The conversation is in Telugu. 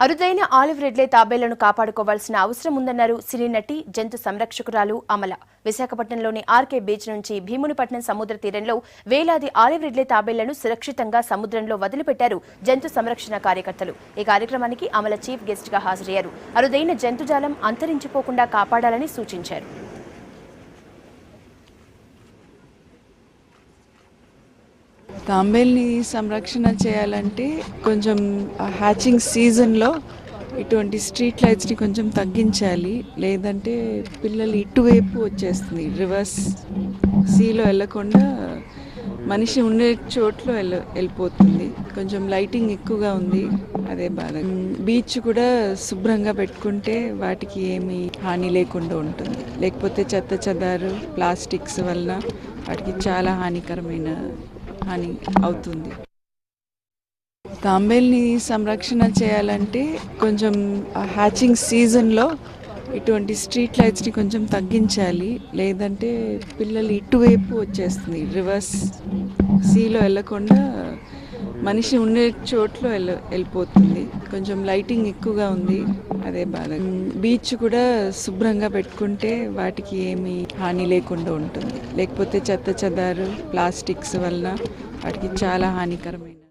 అరుదైన ఆలివ్ రిడ్లే తాబేళ్లను కాపాడుకోవాల్సిన అవసరం ఉందన్నారు సినీ నటి జంతు సంరక్షకురాలు అమల. విశాఖపట్నంలోని ఆర్కే బీచ్ నుంచి భీమునిపట్నం సముద్ర తీరంలో వేలాది ఆలివ్ రిడ్లే తాబేళ్లను సురక్షితంగా సముద్రంలో వదిలిపెట్టారు జంతు సంరక్షణ కార్యకర్తలు. ఈ కార్యక్రమానికి అమల చీఫ్ గెస్ట్ గా హాజరయ్యారు. అరుదైన జంతుజాలం అంతరించిపోకుండా కాపాడాలని సూచించారు. తాంబేల్ని సంరక్షణ చేయాలంటే కొంచెం హ్యాచింగ్ సీజన్లో ఇటువంటి స్ట్రీట్ లైట్స్ని కొంచెం తగ్గించాలి. లేదంటే పిల్లలు ఇటువైపు వచ్చేస్తుంది, రివర్స్ సీలో వెళ్ళకుండా మనిషి ఉండే చోట్లో వెళ్ళిపోతుంది. కొంచెం లైటింగ్ ఎక్కువగా ఉంది, అదే బాధ. బీచ్ కూడా శుభ్రంగా పెట్టుకుంటే వాటికి ఏమీ హాని లేకుండా ఉంటుంది. లేకపోతే చెత్త చెదారు ప్లాస్టిక్స్ వలన వాటికి చాలా హాని అవుతుంది. తాంబేల్ని సంరక్షణ చేయాలంటే కొంచెం హ్యాచింగ్ సీజన్లో ఇటువంటి స్ట్రీట్ లైట్స్ని కొంచెం తగ్గించాలి. లేదంటే పిల్లలు ఇటువైపు వచ్చేస్తుంది, రివర్స్ సీలో వెళ్ళకుండా మనిషి ఉండే చోట్లో వెళ్ళిపోతుంది. కొంచెం లైటింగ్ ఎక్కువగా ఉంది, అదే బాధ. బీచ్ కూడా శుభ్రంగా పెట్టుకుంటే వాటికి ఏమీ హాని లేకుండా ఉంటుంది. లేకపోతే చెత్త చెదారు ప్లాస్టిక్స్ వలన వాటికి చాలా హానికరమైన